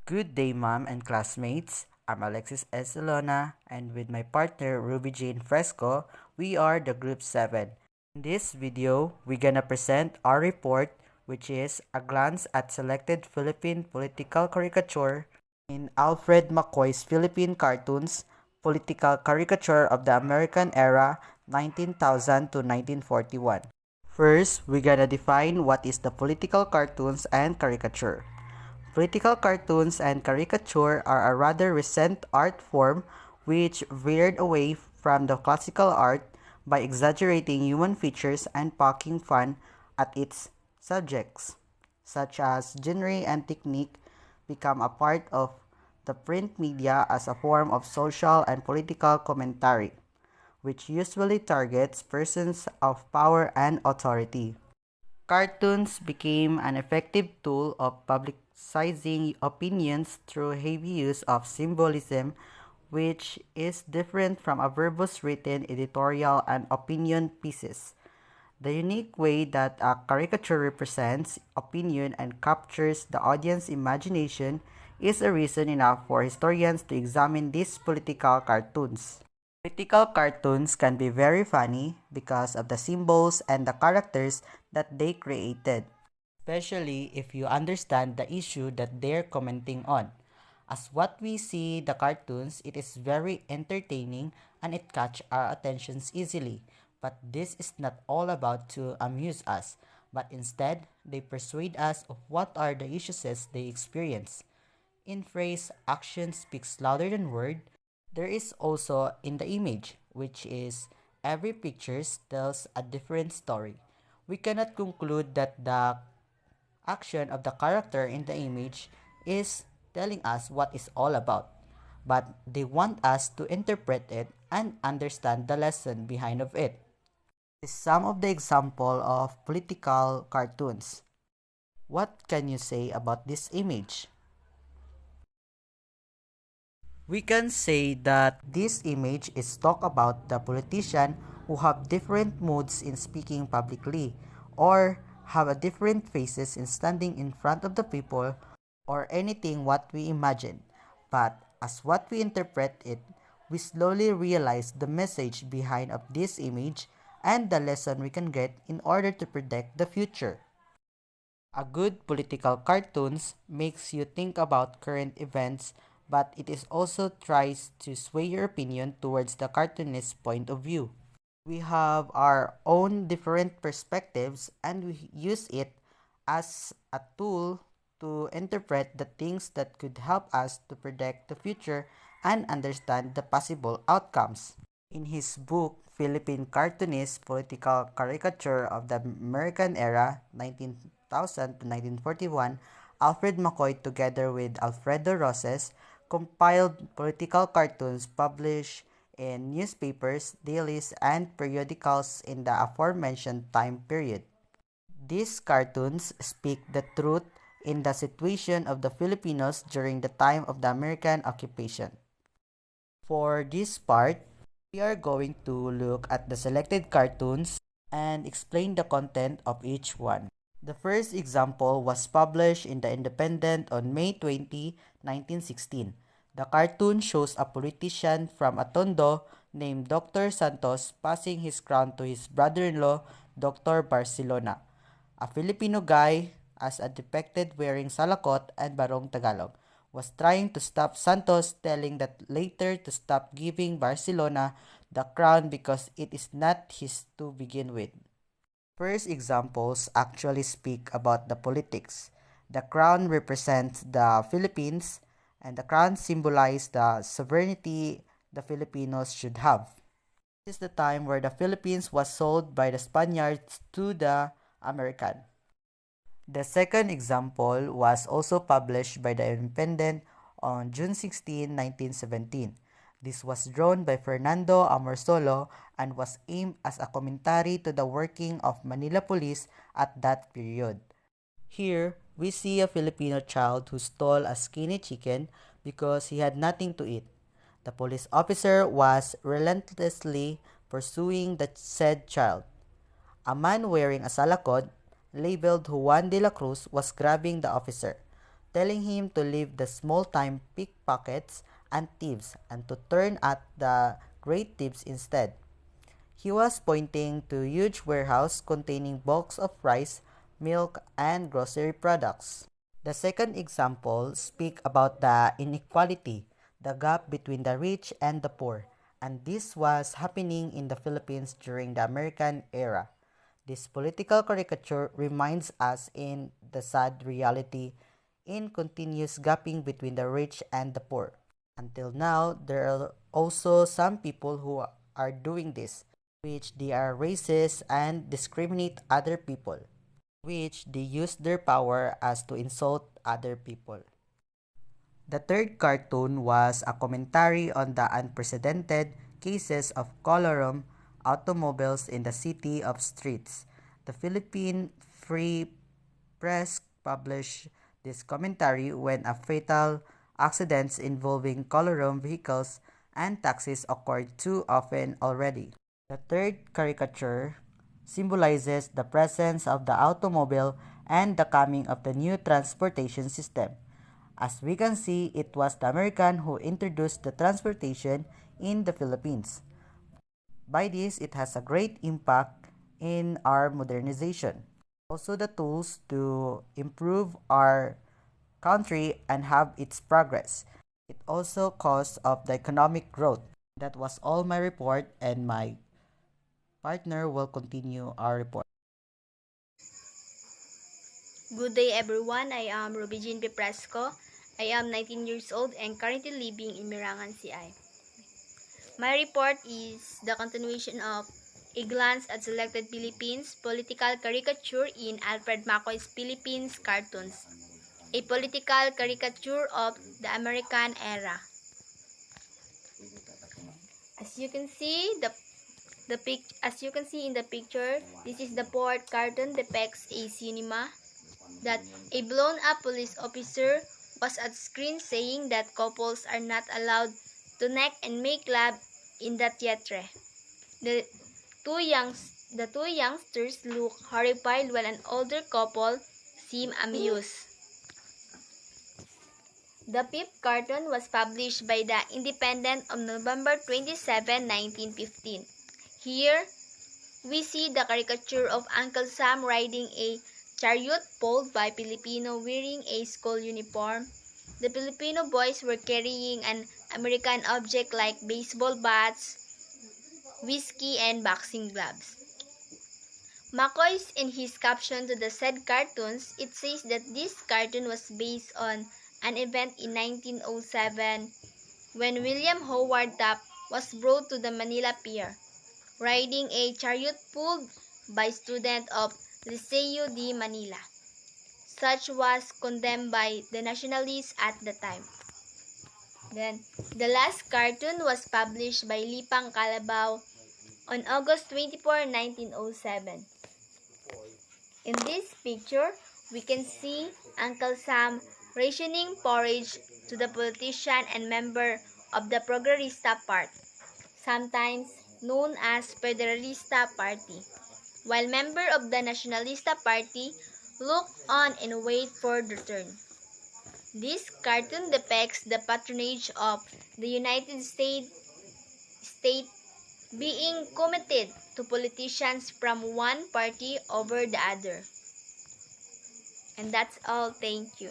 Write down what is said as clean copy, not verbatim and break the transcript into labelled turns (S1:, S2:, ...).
S1: Good day, ma'am and classmates. I'm Alexis Esolona, and with my partner Ruby Jane Fresco, we are the Group 7. In this video, we're gonna present our report, which is a glance at selected Philippine political caricature in Alfred McCoy's Philippine Cartoons, Political Caricature of the American Era, 19,000 to 1941. First, we're gonna define what is the political cartoons and caricature. Political cartoons and caricature are a rather recent art form which veered away from the classical art by exaggerating human features and poking fun at its subjects, such as genre and technique, become a part of the print media as a form of social and political commentary, which usually targets persons of power and authority. Cartoons became an effective tool of publicizing opinions through heavy use of symbolism, which is different from a verbose written editorial and opinion pieces. The unique way that a caricature represents opinion and captures the audience's imagination is a reason enough for historians to examine these political cartoons. Political cartoons can be very funny because of the symbols and the characters that they created, especially if you understand the issue that they're commenting on. As what we see the cartoons, it is very entertaining and it catch our attentions easily. But this is not all about to amuse us, but instead they persuade us of what are the issues they experience. In phrase, action speaks louder than word. There is also in the image, which is every picture tells a different story. We cannot conclude that the action of the character in the image is telling us what it's all about, but they want us to interpret it and understand the lesson behind of it. This is some of the example of political cartoons. What can you say about this image? We can say that this image is talk about the politician who have different moods in speaking publicly or have a different faces in standing in front of the people or anything what we imagine. But as what we interpret it, we slowly realize the message behind of this image and the lesson we can get in order to predict the future. A good political cartoons makes you think about current events, but it is also tries to sway your opinion towards the cartoonist's point of view. We have our own different perspectives and we use it as a tool to interpret the things that could help us to predict the future and understand the possible outcomes. In his book, Philippine Cartoonist Political Caricature of the American Era, 19,000 to 1941, Alfred McCoy, together with Alfredo Roses, compiled political cartoons published in newspapers, dailies, and periodicals in the aforementioned time period. These cartoons speak the truth in the situation of the Filipinos during the time of the American occupation. For this part, we are going to look at the selected cartoons and explain the content of each one. The first example was published in The Independent on May 20, 1916. The cartoon shows a politician from Atondo named Dr. Santos passing his crown to his brother-in-law, Dr. Barcelona, a Filipino guy as a depicted wearing salakot and barong Tagalog, was trying to stop Santos, telling that later to stop giving Barcelona the crown because it is not his to begin with. First examples actually speak about the politics. The crown represents the Philippines, and the crown symbolizes the sovereignty the Filipinos should have. This is the time where the Philippines was sold by the Spaniards to the American. The second example was also published by the Independent on June 16, 1917. This was drawn by Fernando Amorsolo and was aimed as a commentary to the working of Manila Police at that period. Here, we see a Filipino child who stole a skinny chicken because he had nothing to eat. The police officer was relentlessly pursuing the said child. A man wearing a salakod, labeled Juan de la Cruz, was grabbing the officer, telling him to leave the small-time pickpockets and thieves and to turn at the great thieves instead. He was pointing to a huge warehouse containing bulks of rice, milk, and grocery products. The second example speak about the inequality, the gap between the rich and the poor, and this was happening in the Philippines during the American era. This political caricature reminds us in the sad reality in continuous gapping between the rich and the poor. Until now, there are also some people who are doing this, which they are racist and discriminate other people, which they use their power as to insult other people. The third cartoon was a commentary on the unprecedented cases of colorum automobiles in the city of streets. The Philippine Free Press published this commentary when a fatal accidents involving colorum vehicles and taxis occurred too often already. The third caricature symbolizes the presence of the automobile and the coming of the new transportation system. As we can see, it was the American who introduced the transportation in the Philippines. By this, it has a great impact in our modernization. Also, the tools to improve our country and have its progress. It also cause of the economic growth. That was all my report, and my partner will continue our report.
S2: Good day everyone, I am Ruby Jean Pepresco. I am 19 years old and currently living in Mirangan, CI. My report is the continuation of A Glance at Selected Philippines Political Caricature in Alfred Macoy's Philippines Cartoons, a political caricature of the American era. As you can see in the picture, this is the fourth cartoon depicts a cinema that a blown-up police officer was at screen saying that couples are not allowed to neck and make love in the theatre. The two youngsters look horrified while an older couple seem amused. The fifth cartoon was published by The Independent on November 27, 1915. Here, we see the caricature of Uncle Sam riding a chariot pulled by Filipino wearing a school uniform. The Filipino boys were carrying an American object like baseball bats, whiskey, and boxing gloves. Macoy's in his caption to the said cartoons, it says that this cartoon was based on an event in 1907 when William Howard Taft was brought to the Manila Pier, riding a chariot pulled by students of Liceo de Manila. Such was condemned by the nationalists at the time. Then, the last cartoon was published by Lipang Calabao on August 24, 1907. In this picture, we can see Uncle Sam rationing porridge to the politician and member of the Progresista Party, sometimes known as Federalista Party, while member of the Nacionalista Party look on and wait for their turn. This cartoon depicts the patronage of the United States being committed to politicians from one party over the other. And that's all. Thank you.